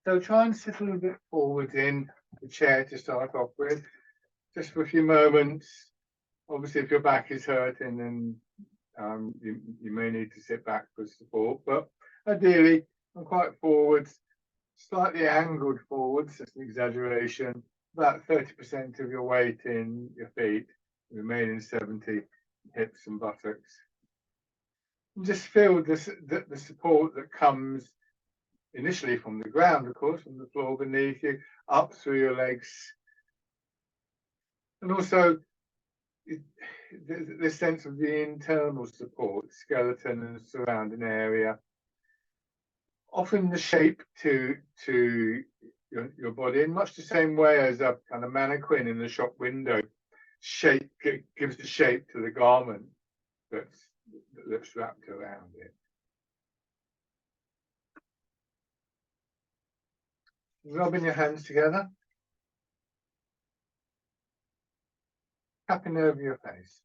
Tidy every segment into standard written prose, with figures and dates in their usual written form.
So try and sit a little bit forward in the chair to start off with, just for a few moments. Obviously, if your back is hurting, then you may need to sit back for support. But ideally, I'm quite forwards, slightly angled forwards, just an exaggeration. About 30% of your weight in your feet, remaining 70 hips and buttocks. And just feel the support that comes initially from the ground, of course, from the floor beneath you, up through your legs. And also the sense of the internal support, skeleton and surrounding area. Often the shape to your body, in much the same way as a kind of mannequin in the shop window, shape gives the shape to the garment that's wrapped around it. Rubbing your hands together, tapping over your face.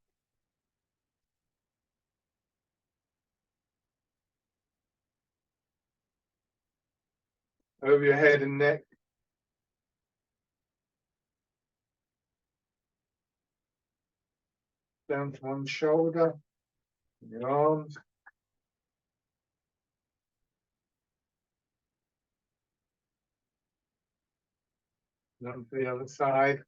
Over your head and neck. Down to one shoulder, your arms. Down to the other side.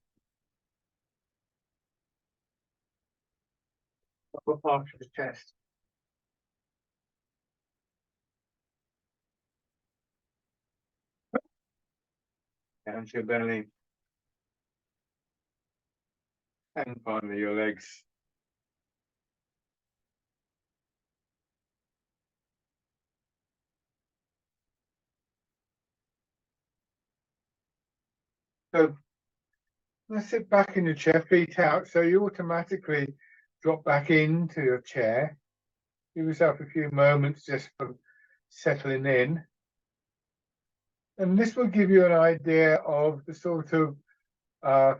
Upper part of the chest. Down to your belly. And finally your legs. So let's sit back in your chair, feet out, so you automatically drop back into your chair. Give yourself a few moments just for settling in. And this will give you an idea of the sort of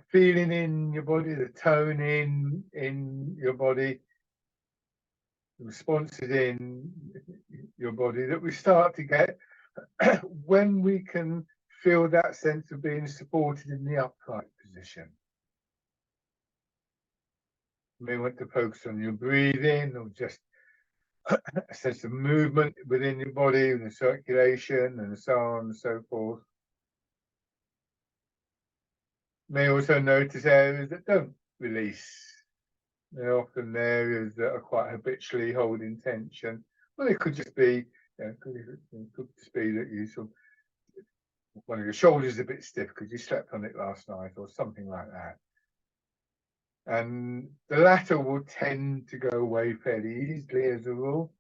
feeling in your body, the tone in your body, the responses in your body that we start to get when we can feel that sense of being supported in the upright position. You may want to focus on your breathing or just a sense of movement within your body and the circulation and so on and so forth. You may also notice areas that don't release. They're often areas that are quite habitually holding tension. Well, it could just be, it could just be that you sort of, one of your shoulders is a bit stiff because you slept on it last night or something like that. And the latter will tend to go away fairly easily as a rule.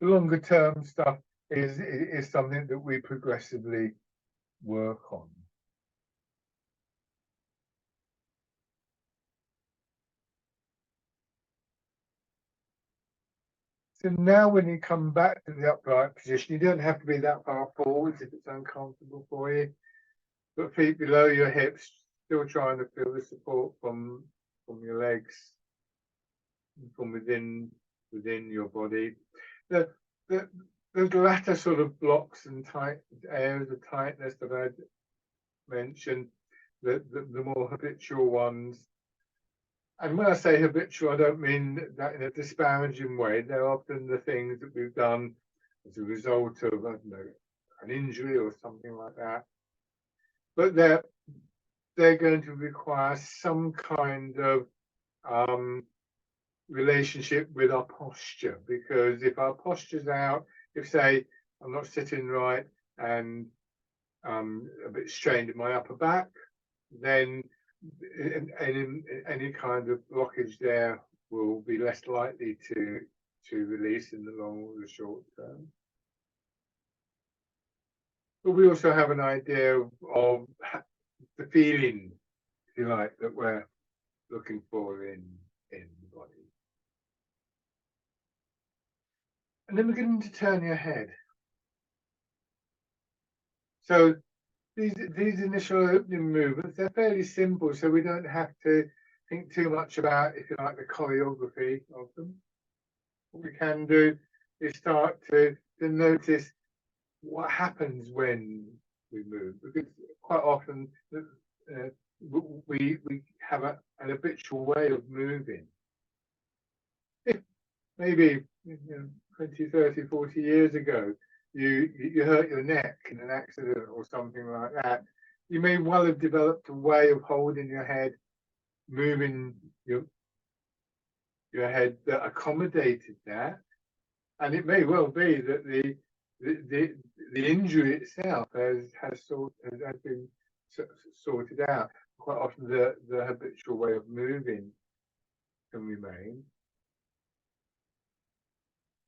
The longer term stuff is something that we progressively work on. So now when you come back to the upright position, you don't have to be that far forwards if it's uncomfortable for you. But feet below your hips, still trying to feel the support from your legs, from within your body. The latter sort of blocks and tight areas of tightness that I mentioned, the more habitual ones. And when I say habitual, I don't mean that in a disparaging way. They're often the things that we've done as a result of, I don't know, an injury or something like that. But they're going to require some kind of relationship with our posture, because if our posture's out, if say I'm not sitting right and a bit strained in my upper back, then any kind of blockage there will be less likely to release in the long or the short term. But we also have an idea of the feeling, if you like, that we're looking for in the body. And then we're going to turn your head. So these initial opening movements, they're fairly simple, so we don't have to think too much about, if you like, the choreography of them. What we can do is start to notice what happens when we move, because quite often we have an habitual way of moving. If maybe 20, 30, 40 years ago, you hurt your neck in an accident or something like that, you may well have developed a way of holding your head, moving your head that accommodated that, and it may well be that the injury itself has been sorted out. Quite often, the habitual way of moving can remain.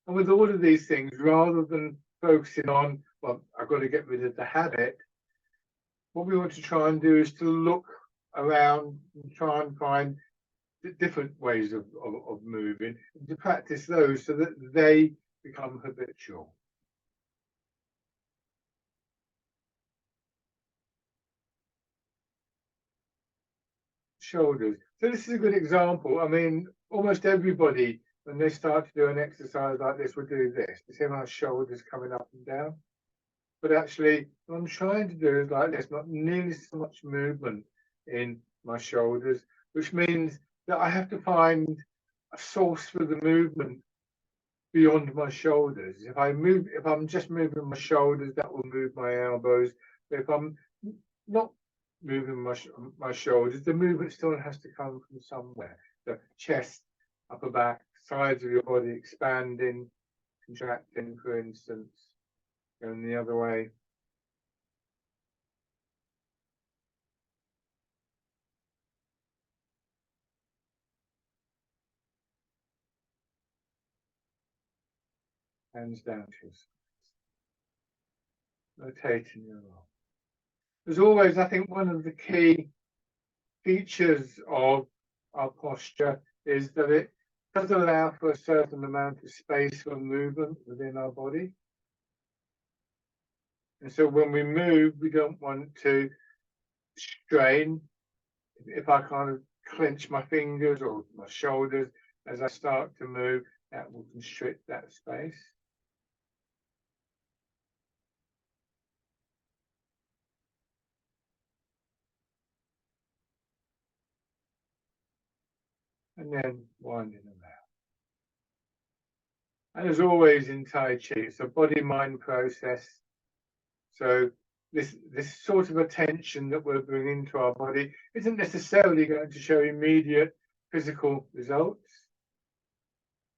And with all of these things, rather than focusing on, well, I've got to get rid of the habit, what we want to try and do is to look around and try and find different ways of moving, and to practice those so that they become habitual. Shoulders. So this is a good example. I mean, almost everybody, when they start to do an exercise like this, will do this. You see my shoulders coming up and down? But actually, what I'm trying to do is like this, not nearly so much movement in my shoulders, which means that I have to find a source for the movement beyond my shoulders. If I'm just moving my shoulders, that will move my elbows. But if I'm not moving my shoulders, the movement still has to come from somewhere. The chest, upper back, sides of your body expanding, contracting, for instance, going the other way. Hands down to your sides. Rotating your arm. There's always, I think, one of the key features of our posture is that it does allow for a certain amount of space for movement within our body. And so when we move, we don't want to strain. If I kind of clench my fingers or my shoulders as I start to move, that will constrict that space. And then winding them out. And as always in Tai Chi, it's a body-mind process. So this sort of attention that we're bringing to our body isn't necessarily going to show immediate physical results.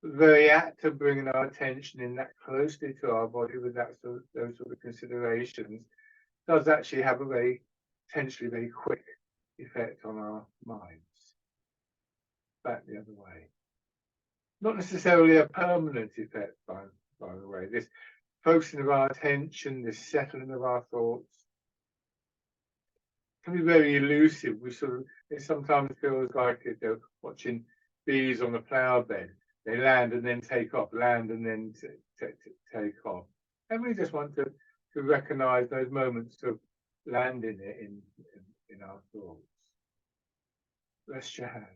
The very act of bringing our attention in that closely to our body with those sort of considerations does actually have a potentially very quick effect on our minds. Back the other way. Not necessarily a permanent effect, by the way. This focusing of our attention, this settling of our thoughts can be very elusive. It sometimes feels like they're watching bees on a flower bed. They land and then take off, land and then take off. And we just want to recognize those moments of landing it in our thoughts. Rest your hands.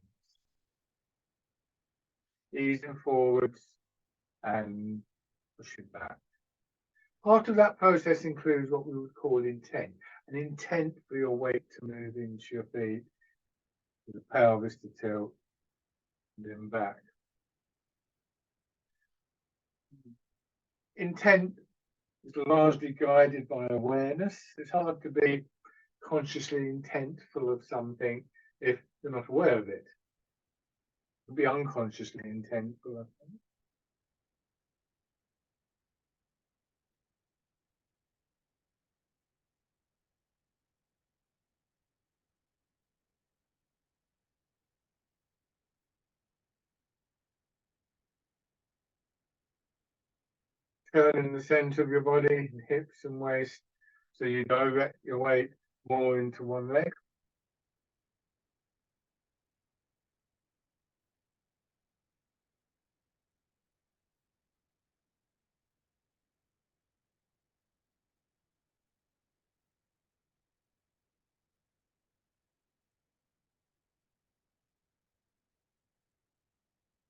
Easing forwards and pushing back. Part of that process includes what we would call intent, an intent for your weight to move into your feet, the pelvis to tilt, and then back. Intent is largely guided by awareness. It's hard to be consciously intentful of something if you're not aware of it. Be unconsciously intentful of it. Turning the center of your body, hips and waist, so you direct your weight more into one leg.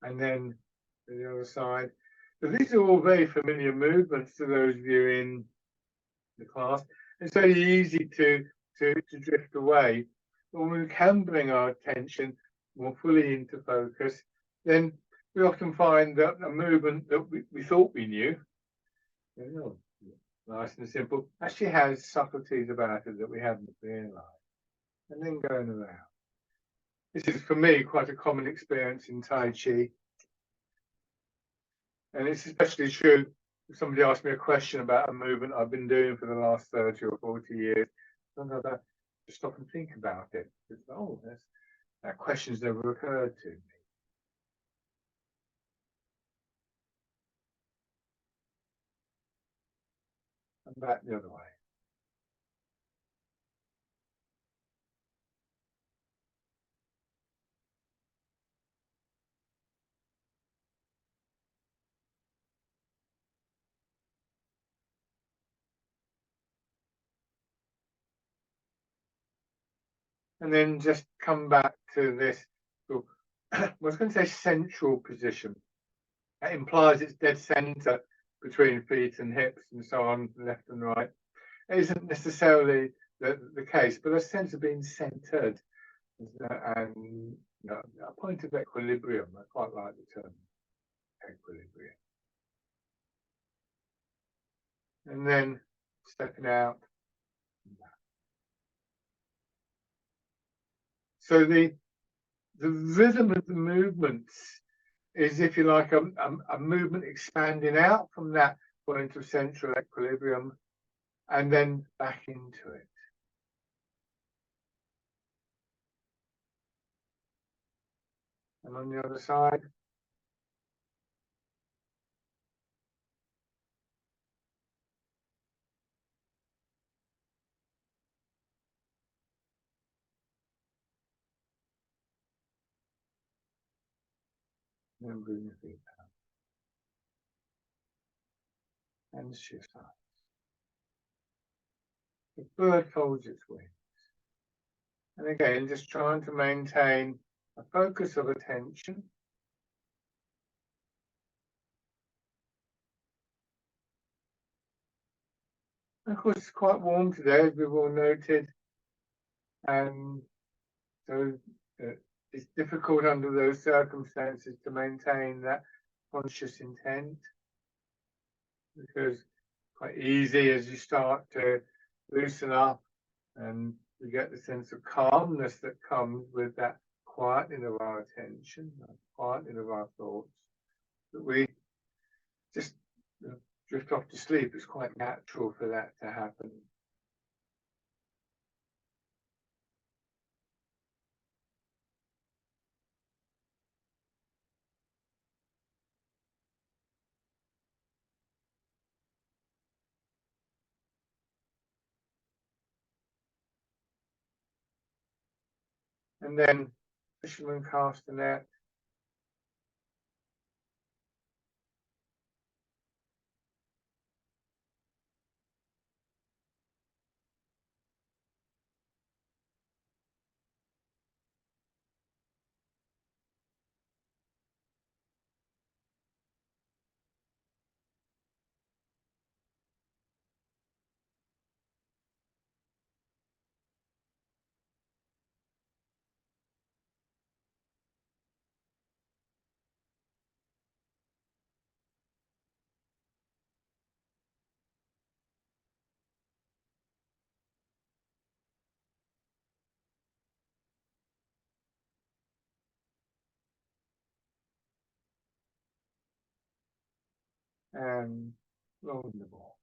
And then to the other side. So these are all very familiar movements to those of you in the class. It's very easy to drift away. But when we can bring our attention more fully into focus, then we often find that a movement that we thought we knew, you know, nice and simple, actually has subtleties about it that we hadn't realized. And then going around. This is, for me, quite a common experience in Tai Chi. And it's especially true if somebody asks me a question about a movement I've been doing for the last 30 or 40 years. Sometimes I just stop and think about it. It's, oh, that question's never occurred to me. And back the other way. And then just come back to this, I was going to say central position. That implies it's dead center between feet and hips and so on, left and right. It isn't necessarily the case, but a sense of being centered and a point of equilibrium. I quite like the term equilibrium. And then stepping out. So the rhythm of the movements is, if you like, a movement expanding out from that point of central equilibrium and then back into it. And on the other side. And then bring your feet down. And shift up. The bird folds its wings. And again, just trying to maintain a focus of attention. And of course, it's quite warm today, as we've all noted. And so it's difficult under those circumstances to maintain that conscious intent, because quite easy as you start to loosen up and we get the sense of calmness that comes with that quietening of our attention, that quietening of our thoughts, that we just drift off to sleep. It's quite natural for that to happen. And then fisherman cast the net. And rolling the ball.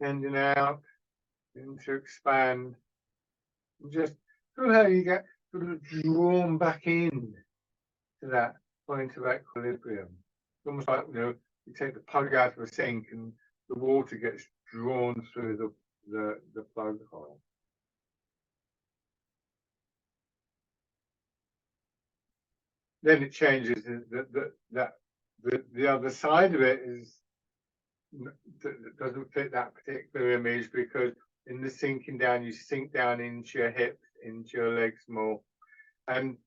Bending out, and to expand. And just Feel how you get sort of drawn back in to that point of equilibrium. It's almost like, you take the plug out of a sink and the water gets drawn through the plug hole. Then it changes. The other side of it is doesn't fit that particular image, because in the sinking down, you sink down into your hips, into your legs more, and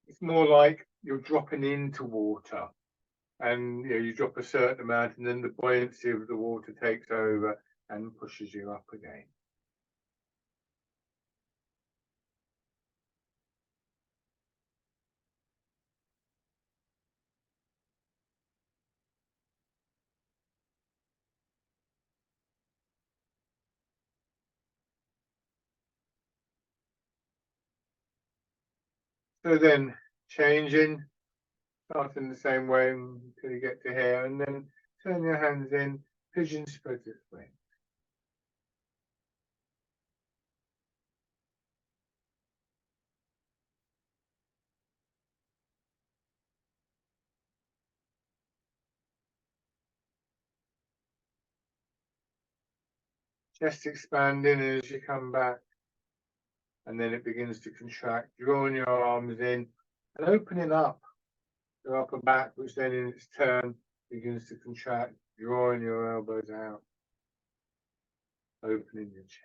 it's more like you're dropping into water, and you drop a certain amount, and then the buoyancy of the water takes over and pushes you up again. So then changing, starting the same way until you get to here, and then turn your hands in, pigeon spread its wings. Chest expanding as you come back, and then it begins to contract, drawing your arms in and opening up your upper back, which then in its turn begins to contract, drawing your elbows out, opening your chest.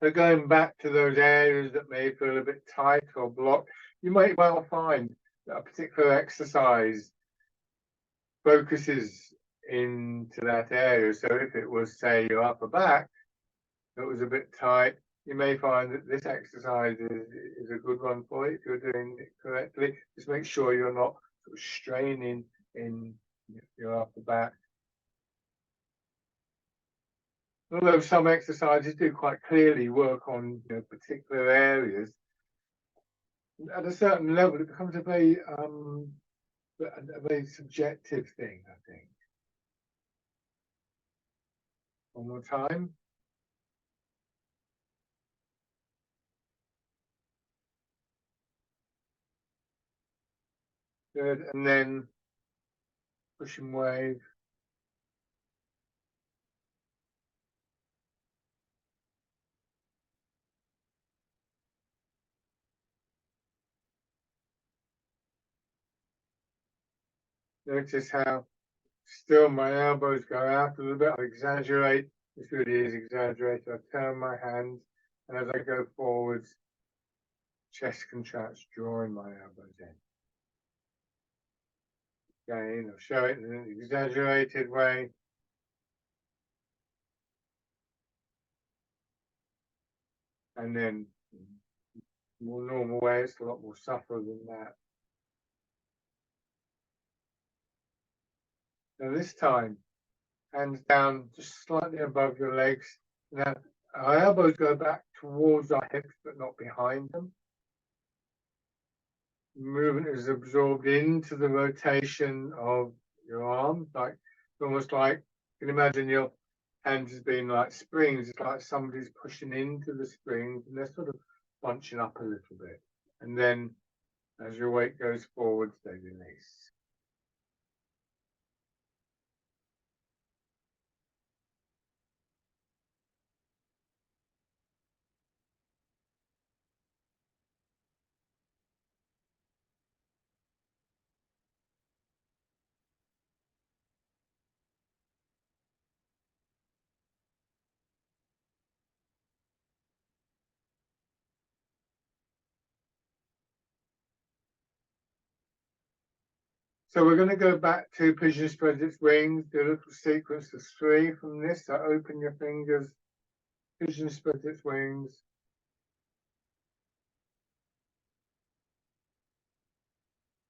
So going back to those areas that may feel a bit tight or blocked, you might well find that a particular exercise focuses into that area. So if it was, say, your upper back that was a bit tight, you may find that this exercise is a good one for you if you're doing it correctly. Just make sure you're not sort of straining in your upper back. Although some exercises do quite clearly work on particular areas, at a certain level it becomes a very subjective thing, I think. One more time. Good, and then pushing wave. Notice how still my elbows go out a little bit. I exaggerate. This really is exaggerated. I turn my hands, and as I go forwards, chest contracts, drawing my elbows in. Again, I'll show it in an exaggerated way. And then more normal way, it's a lot more subtle than that. Now this time, hands down just slightly above your legs. Now our elbows go back towards our hips, but not behind them. Movement is absorbed into the rotation of your arms, like almost like you can imagine your hands as being like springs. It's like somebody's pushing into the springs and they're sort of bunching up a little bit. And then as your weight goes forwards, they release. So we're going to go back to pigeon spread its wings, do a little sequence of 3 from this. So open your fingers, pigeon spread its wings.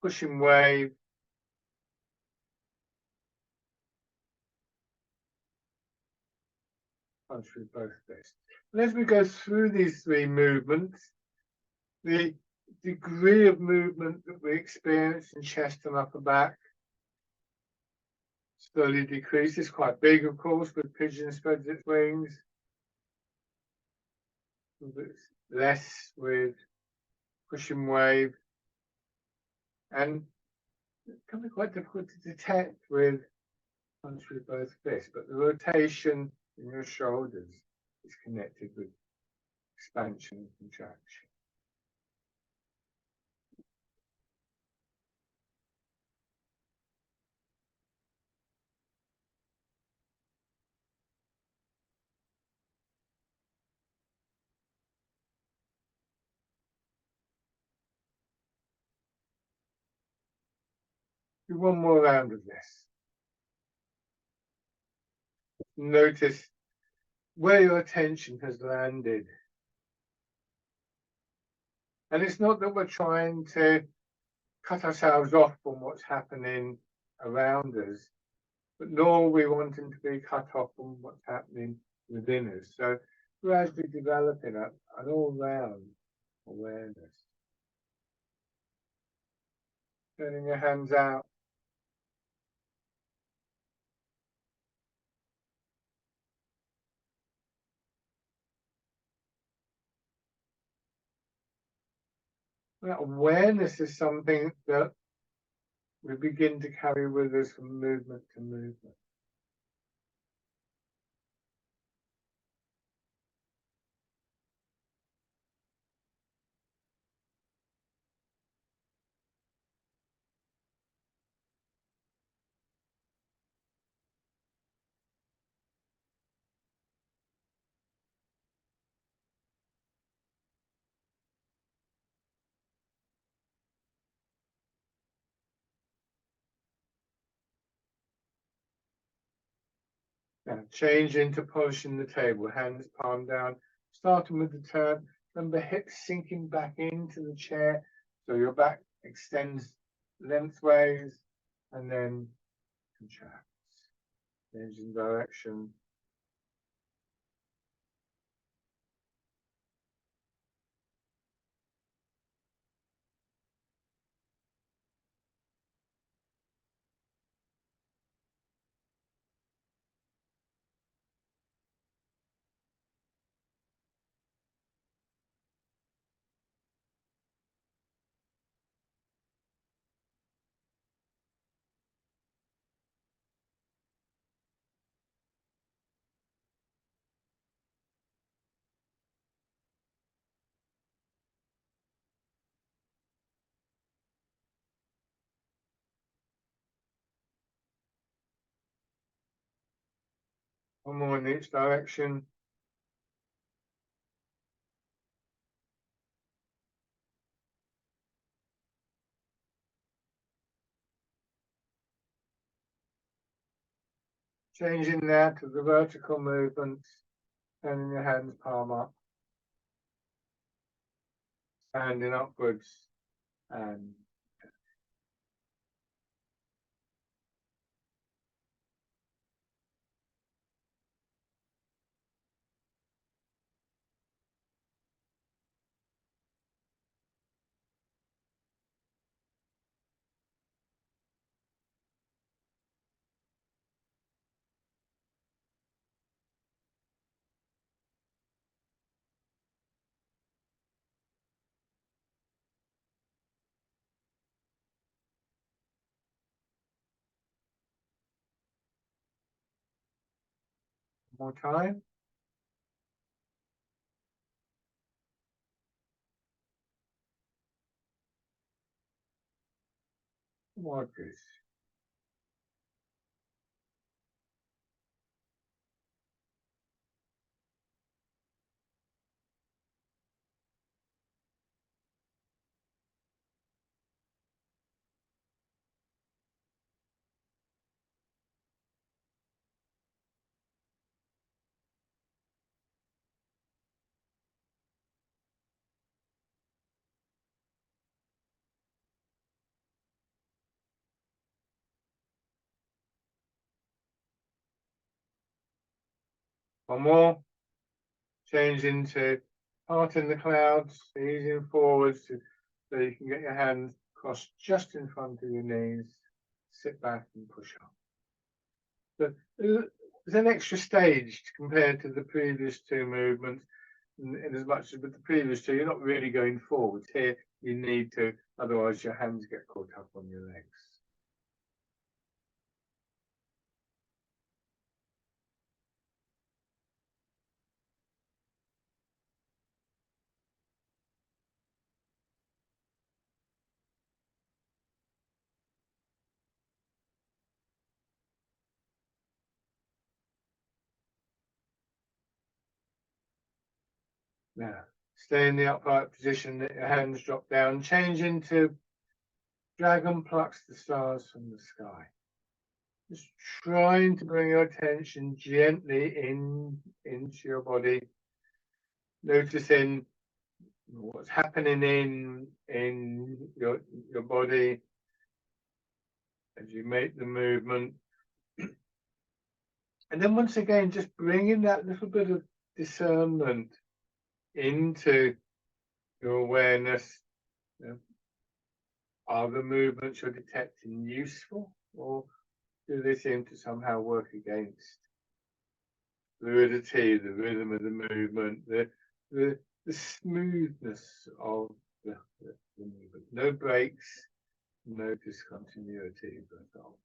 Pushing wave. Punch through both fists. And as we go through these 3 movements, the degree of movement that we experience in chest and upper back slowly decrease. It's quite big, of course, but pigeon spreads its wings. Less with pushing wave, and it can be quite difficult to detect with punch with both fists, but the rotation in your shoulders is connected with expansion and contraction. Do one more round of this. Notice where your attention has landed. And it's not that we're trying to cut ourselves off from what's happening around us, but nor are we wanting to be cut off from what's happening within us. So gradually developing an all-round awareness. Turning your hands out. That awareness is something that we begin to carry with us from movement to movement. Now change into polishing the table, hands palm down, starting with the turn. Remember hips sinking back into the chair, so your back extends lengthways and then contracts. Changing direction. One more in each direction. Changing now to the vertical movement, turning your hands palm up, standing upwards, and more time. More good. One more. Change into heart in the clouds, easing forwards so you can get your hands crossed just in front of your knees. Sit back and push up. But there's an extra stage compared to the previous two movements. In as much as with the previous two, you're not really going forwards. Here, you need to, otherwise your hands get caught up on your legs. Now, stay in the upright position, let your hands drop down, change into dragon plucks the stars from the sky. Just trying to bring your attention gently into your body, noticing what's happening in your body as you make the movement. And then once again, just bringing that little bit of discernment into your awareness. You know, are the movements you're detecting useful, or do they seem to somehow work against fluidity, the rhythm of the movement, the smoothness of the movement? No breaks, no discontinuity at all.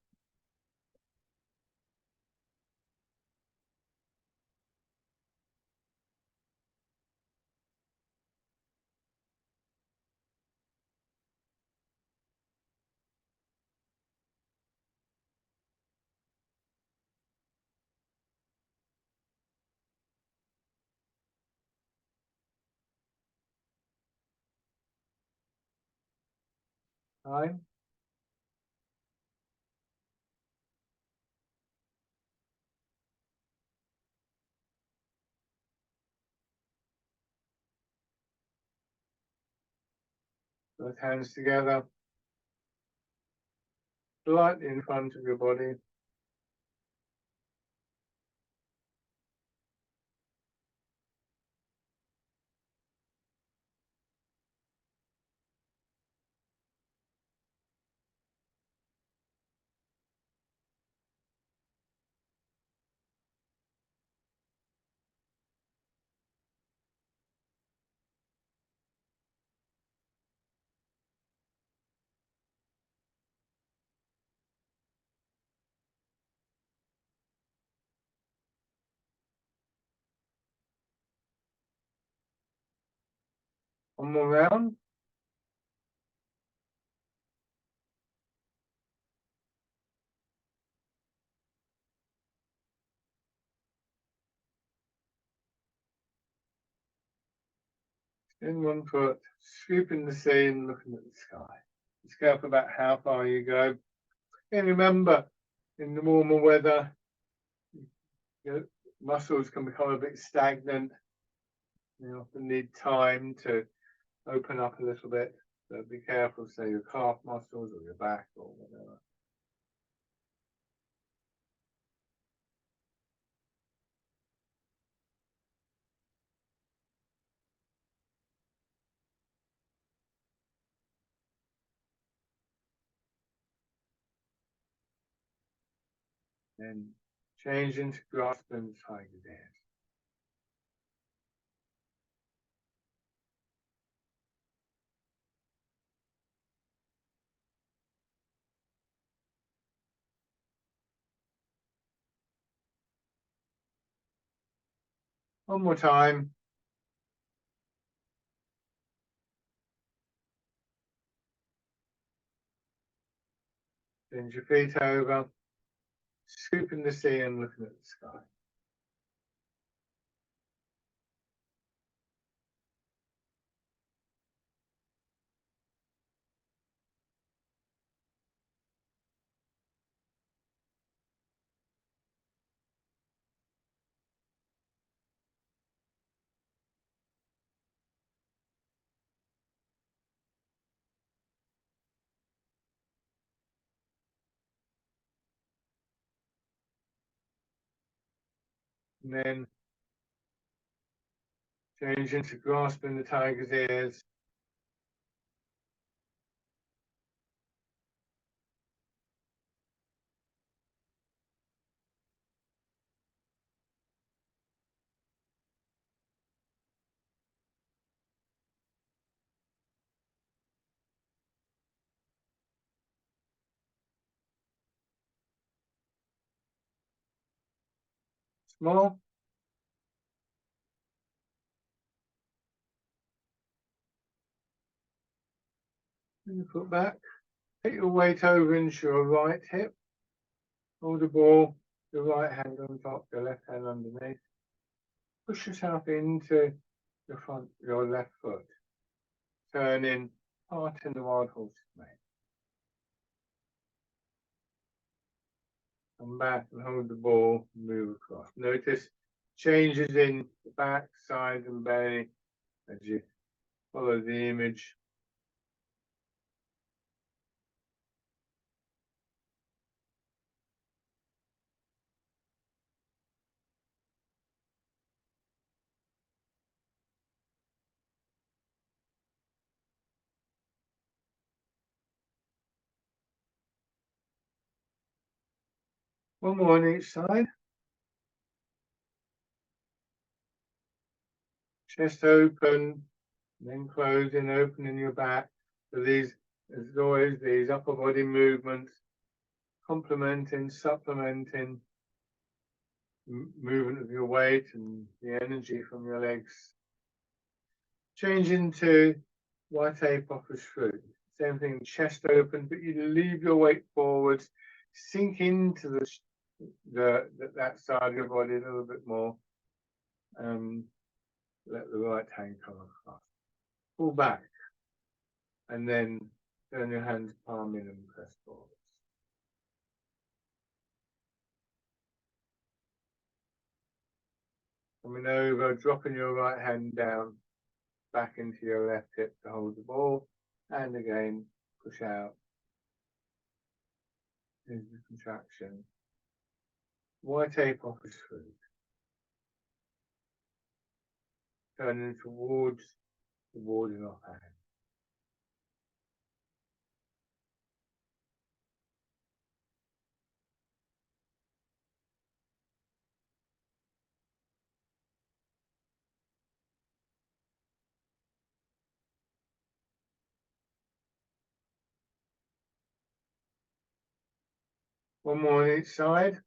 Time. Both hands together, slightly in front of your body. One more round. In one foot, scooping the sea and looking at the sky. Just careful about how far you go. And remember, in the warmer weather, your muscles can become a bit stagnant. You often need time to open up a little bit. So be careful, say your calf muscles or your back or whatever. Then change into grasping tiger's ears. One more time. Bend your feet over, scooping the sea and looking at the sky. And then change into grasping the tiger's ears. more. And you put back. Take your weight over into your right hip. Hold the ball, your right hand on top, your left hand underneath. Push yourself into your left foot. Turn in, part in the wild horse's mane. Come back and hold the ball, move across. Notice changes in the back, side and belly as you follow the image. One more on each side. Chest open, then closing, opening your back. So these, as always, these upper body movements, complementing, supplementing movement of your weight and the energy from your legs. Change into white ape offers fruit. Same thing, chest open, but you leave your weight forwards, sink into that side of your body a little bit more. Let the right hand come across. Pull back, and then turn your hands palm in and press forwards. Coming over, dropping your right hand down, back into your left hip to hold the ball, and again, push out. Into the contraction. White ape offers fruit. Turning towards the warding off hand. One more on each side.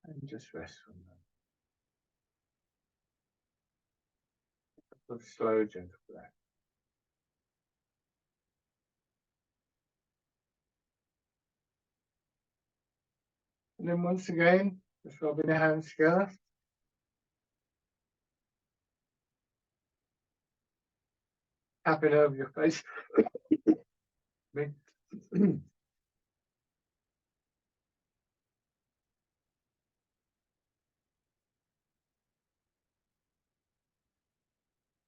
And just rest from them. A slow, gentle breath. And then once again, just rubbing your hands together. Tapping over your face.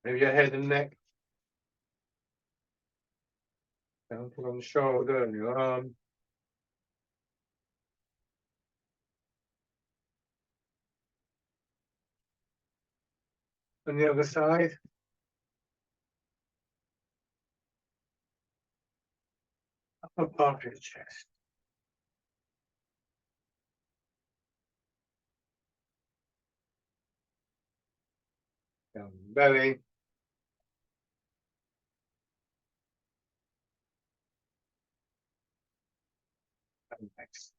Maybe your head and neck. Down on the shoulder and your arm. On the other side. Upper part of your chest. Down the belly. And next.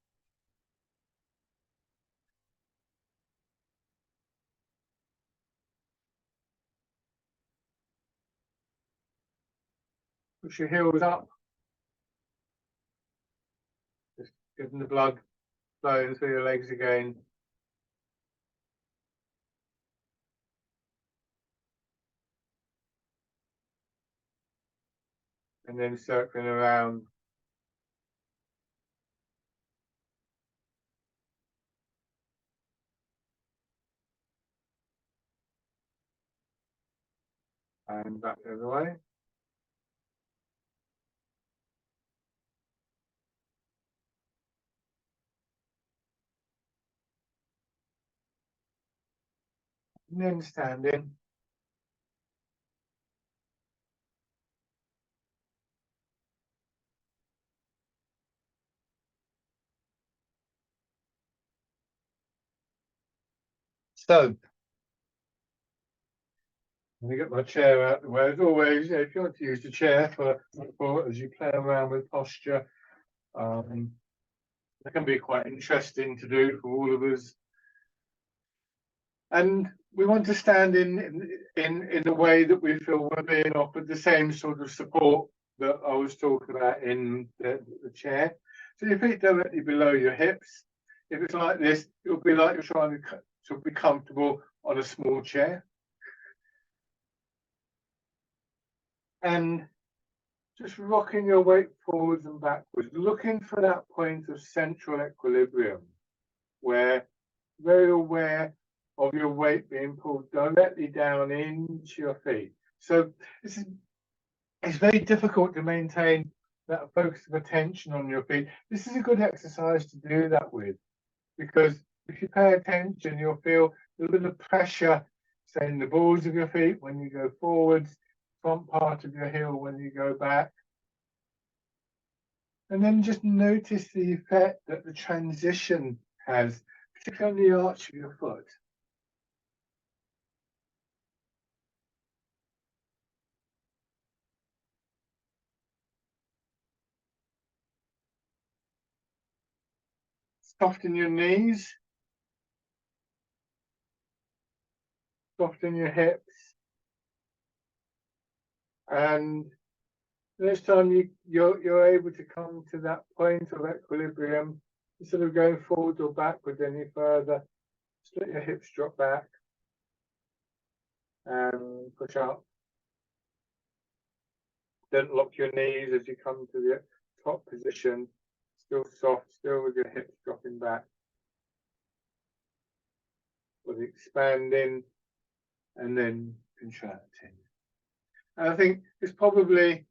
Push your heels up. Just giving the blood flowing through your legs again. And then circling around. And back the other way. and then standing. So, let me get my chair out of the way. As always, if you want to use the chair for as you play around with posture, that can be quite interesting to do for all of us. And we want to stand in the way that we feel we're being offered the same sort of support that I was talking about in the chair. So your feet directly below your hips. If it's like this, it'll be like you're trying to be comfortable on a small chair. And just rocking your weight forwards and backwards, looking for that point of central equilibrium where very aware of your weight being pulled directly down into your feet. So it's very difficult to maintain that focus of attention on your feet. This is a good exercise to do that with, because if you pay attention, you'll feel a little bit of pressure, say in the balls of your feet when you go forwards, front part of your heel when you go back. And then just notice the effect that the transition has, particularly on the arch of your foot. Soften your knees, soften your hips, and next time you're able to come to that point of equilibrium, instead of going forward or backward any further, just let your hips drop back and push up. Don't lock your knees as you come to the top position. Still soft, still with your hips dropping back. With expanding and then contracting. And I think it's probably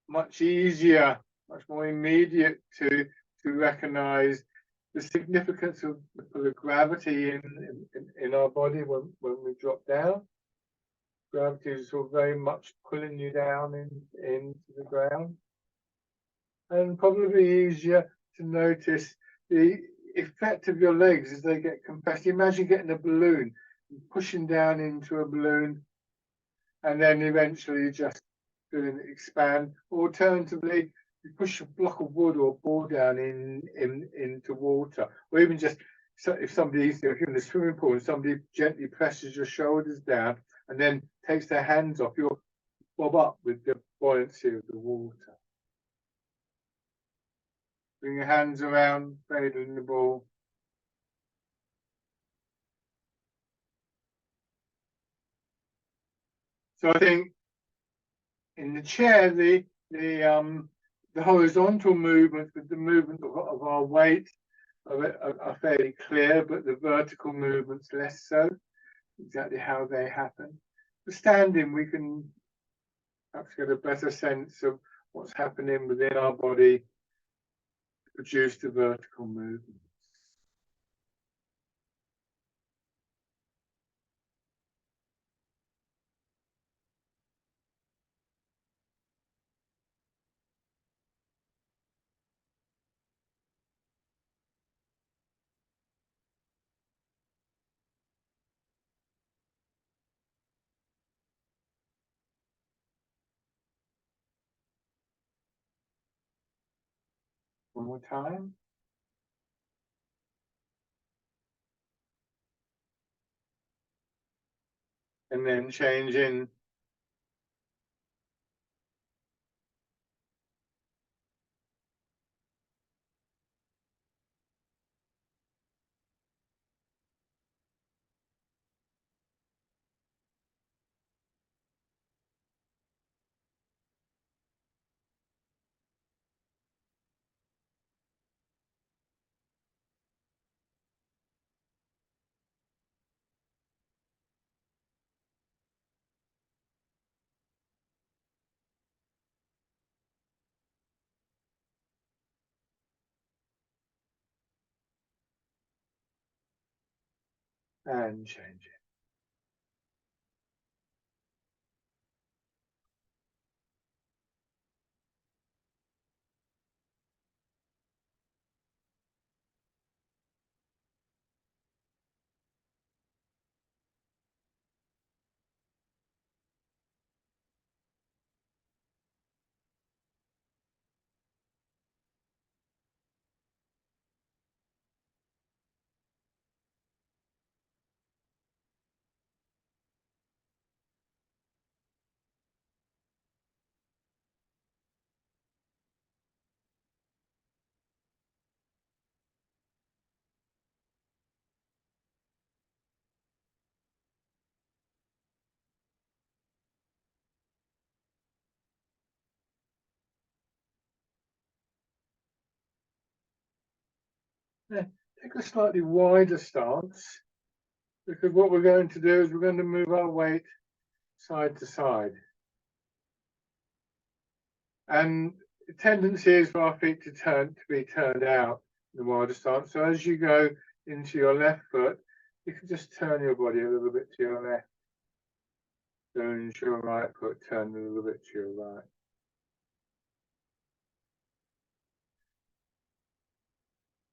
much easier, much more immediate to recognize the significance of the gravity in our body when we drop down. Gravity is sort of very much pulling you down into the ground. And probably easier to notice the effect of your legs as they get compressed. Imagine getting a balloon, pushing down into a balloon, and then eventually just feeling it expand. Alternatively, you push a block of wood or ball down into water, or even just if you're in the swimming pool and somebody gently presses your shoulders down and then takes their hands off, you'll bob up with the buoyancy of the water. Bring your hands around, cradling the ball. So I think in the chair, the horizontal movements with the movement of our weight are fairly clear, but the vertical movements less so, exactly how they happen. For standing, we can perhaps get a better sense of what's happening within our body to produce the vertical movements. One more time. And then changing and changing. Now, take a slightly wider stance, because what we're going to do is we're going to move our weight side to side. And the tendency is for our feet to be turned out in the wider stance. So as you go into your left foot, you can just turn your body a little bit to your left. Go into your right foot, turn a little bit to your right.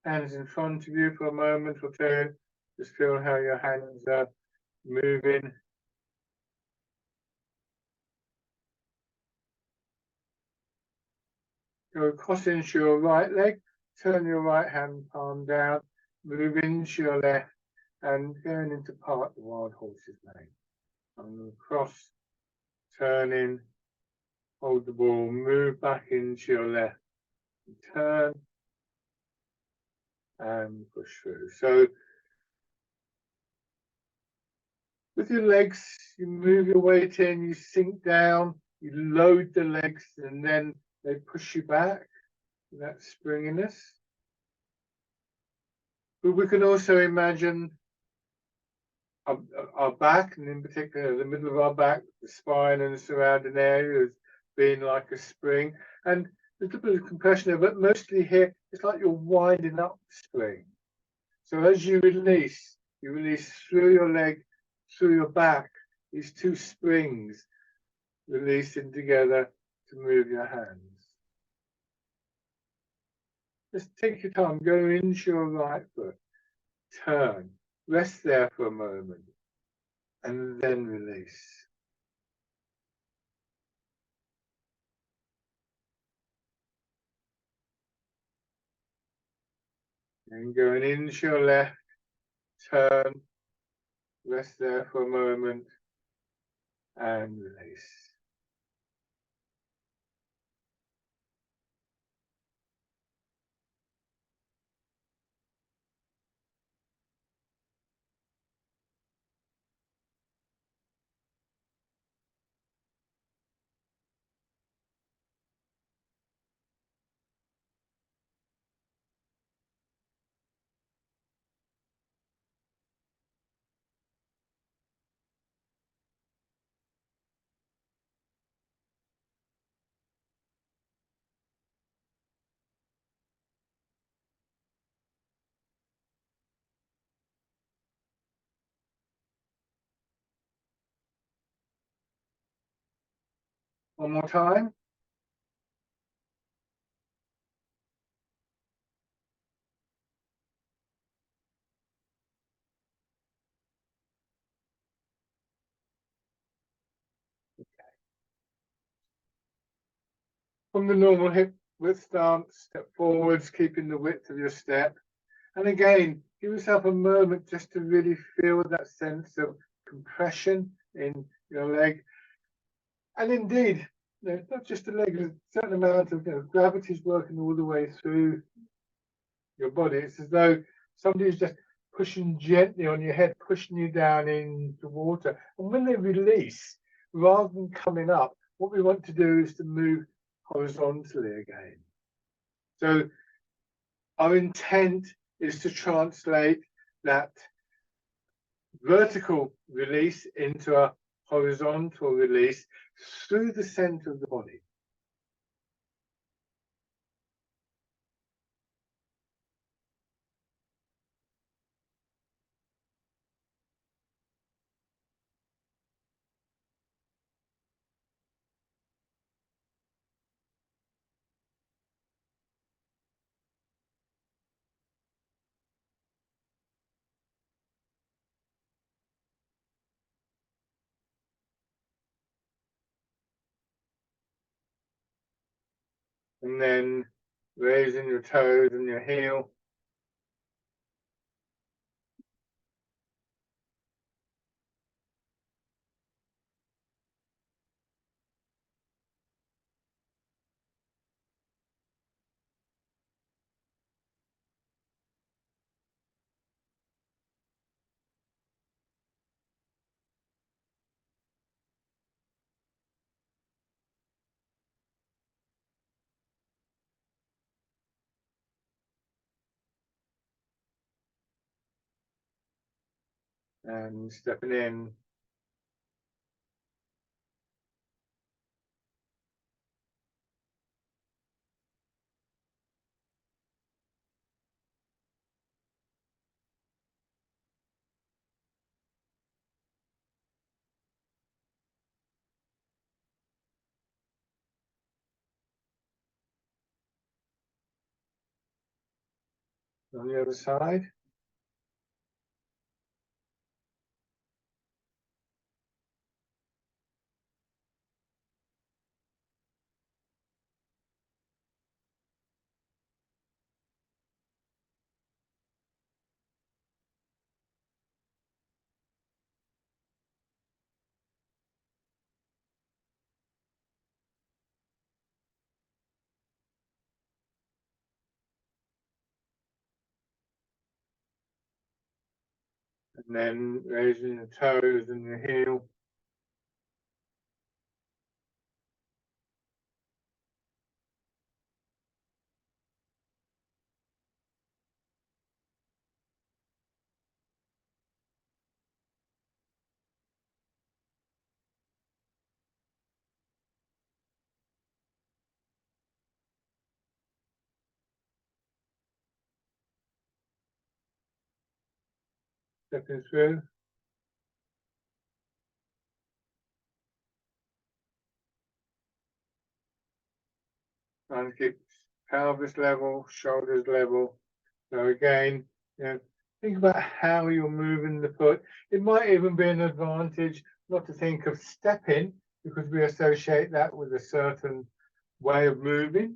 Hands in front of you for a moment or two. Just feel how your hands are moving. Go across into your right leg, turn your right hand palm down, move into your left, and going into part the wild horse's mane. And across, turning, hold the ball, move back into your left, turn, and push through. So with your legs, you move your weight in, you sink down, you load the legs, and then they push you back. That springiness. But we can also imagine our back, and in particular the middle of our back, the spine and the surrounding areas being like a spring, and a little bit of compression there, but mostly here it's like you're winding up the spring. So as you release through your leg, through your back, these two springs releasing together to move your hands. Just take your time, go into your right foot, turn, rest there for a moment, and then release. And going into your left, turn, rest there for a moment, and release. One more time. From the normal hip width stance, step forwards, keeping the width of your step. And again, give yourself a moment just to really feel that sense of compression in your leg. And indeed, it's not just the leg, there's a certain amount of gravity is working all the way through your body. It's as though somebody's just pushing gently on your head, pushing you down into water. And when they release, rather than coming up, what we want to do is to move horizontally again. So our intent is to translate that vertical release into a horizontal release through the center of the body. And then raising your toes and your heel. and stepping in. On the other side. And then raising the toes and the heel. Stepping through. Trying to keep pelvis level, shoulders level. So again, think about how you're moving the foot. It might even be an advantage not to think of stepping, because we associate that with a certain way of moving.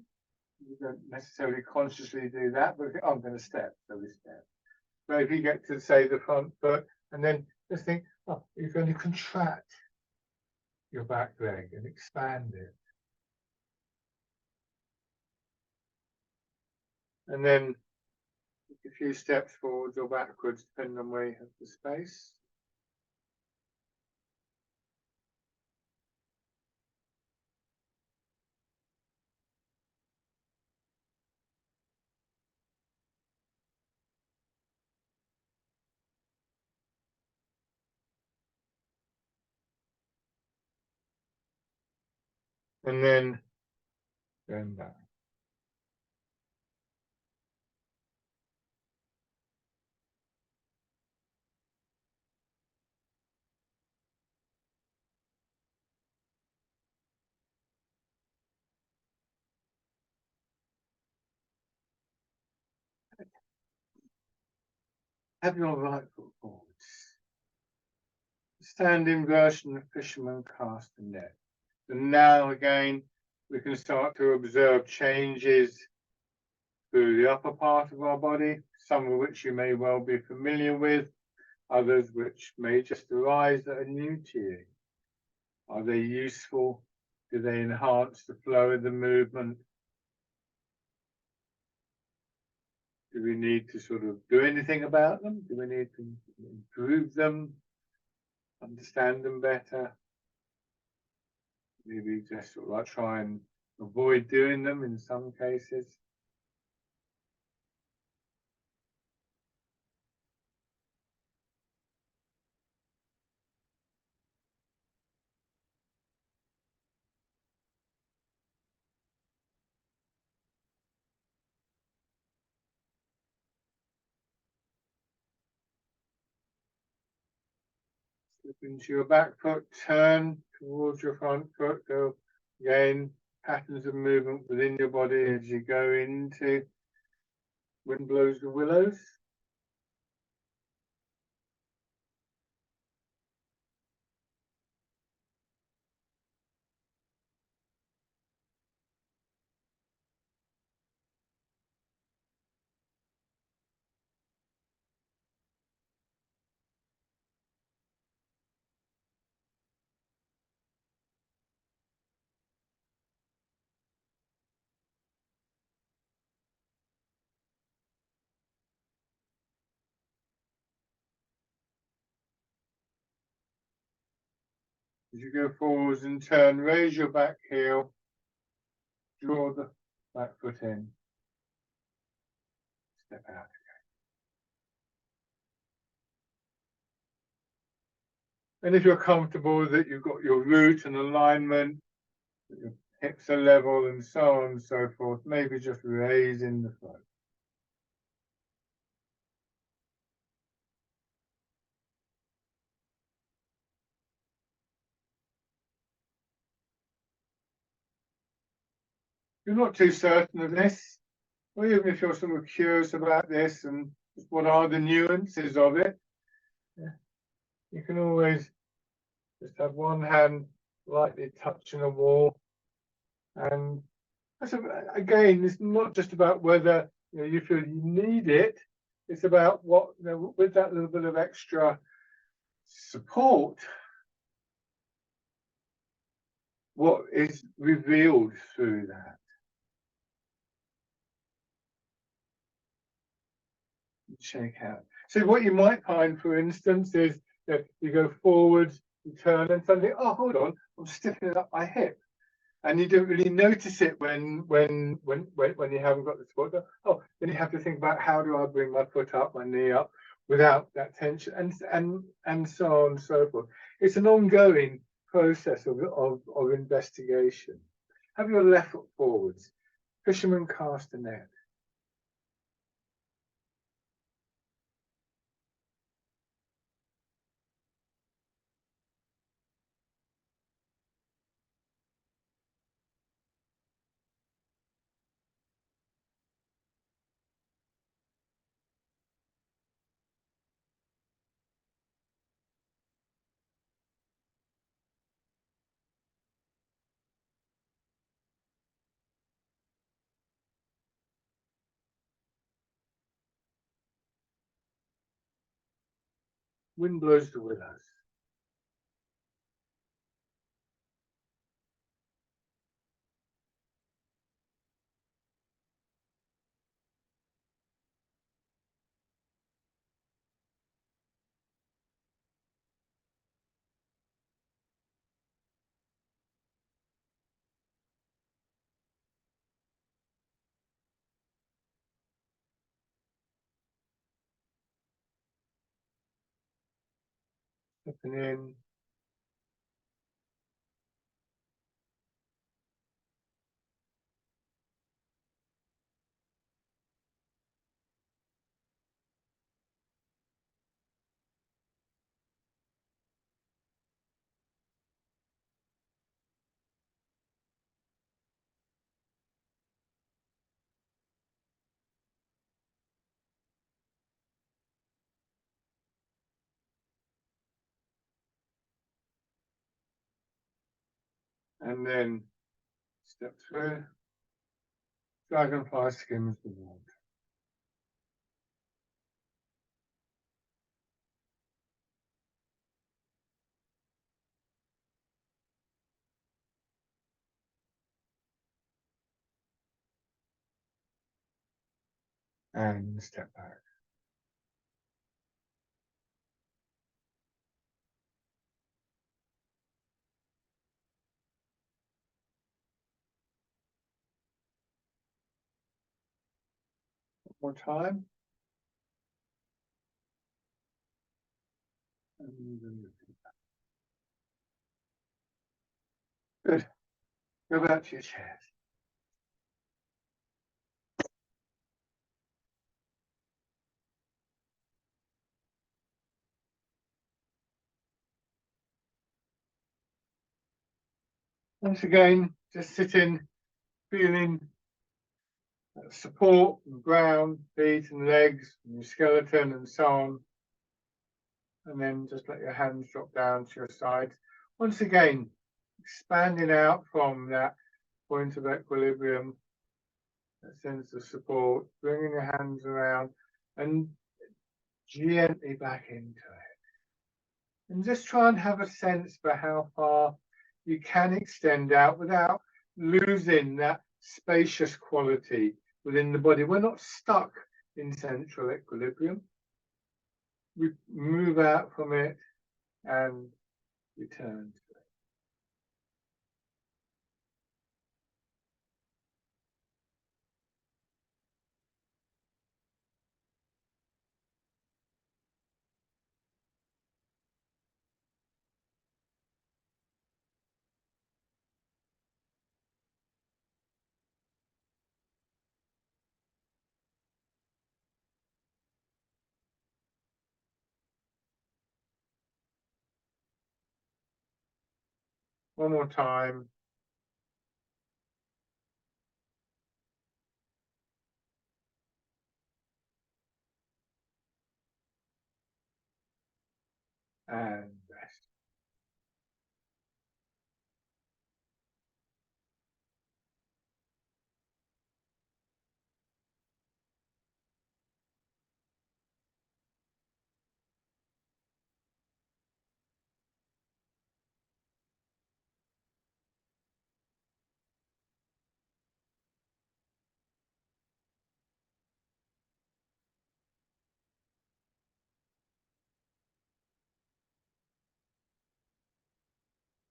You don't necessarily consciously do that, but I'm going to step, so we step. But if you get to, say, the front foot, and then just think, oh, you're going to contract your back leg and expand it. And then a few steps forwards or backwards, depending on where you have the space. And then going back. Have your right foot forwards. Standing version of fisherman cast and net. And now again, we can start to observe changes through the upper part of our body, some of which you may well be familiar with, others which may just arise that are new to you. Are they useful? Do they enhance the flow of the movement? Do we need to sort of do anything about them? Do we need to improve them? Understand them better? Maybe just sort of like try and avoid doing them in some cases. Slip into your back foot, turn towards your front foot. Go again, patterns of movement within your body as you go into Wind Blows the Willows. As you go forwards and turn, raise your back heel, draw the back foot in, step out. And if you're comfortable that you've got your root and alignment, that your hips are level and so on and so forth, maybe just raising the throat. You're not too certain of this, or even if you're sort of curious about this and what are the nuances of it, you can always just have one hand lightly touching a wall. And again, it's not just about whether you feel you need it. It's about what, with that little bit of extra support, what is revealed through that. Shake out. So what you might find, for instance, is that you go forward, you turn, and suddenly, oh, hold on, I'm stiffening up my hip, and you don't really notice it when you haven't got the support. Oh, then you have to think about how do I bring my foot up, my knee up, without that tension, and so on and so forth. It's an ongoing process of investigation. Have your left foot forwards. Fisherman cast a net. Wind blows the willows. Stepping in. And then step through. Dragonfly skims the water. And step back. One more time. Good. Go back to your chairs. Once again, just sitting, feeling support from ground, feet and legs, and your skeleton and so on. And then just let your hands drop down to your sides. Once again, expanding out from that point of equilibrium, that sense of support, bringing your hands around and gently back into it. And just try and have a sense for how far you can extend out without losing that spacious quality within the body. We're not stuck in central equilibrium. We move out from it and return to it. One more time. And rest.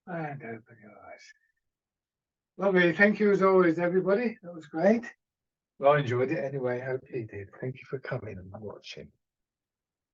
And open your eyes. Lovely. Thank you as always, everybody. That was great. Well, I enjoyed it anyway. Hope you did. Thank you for coming and watching.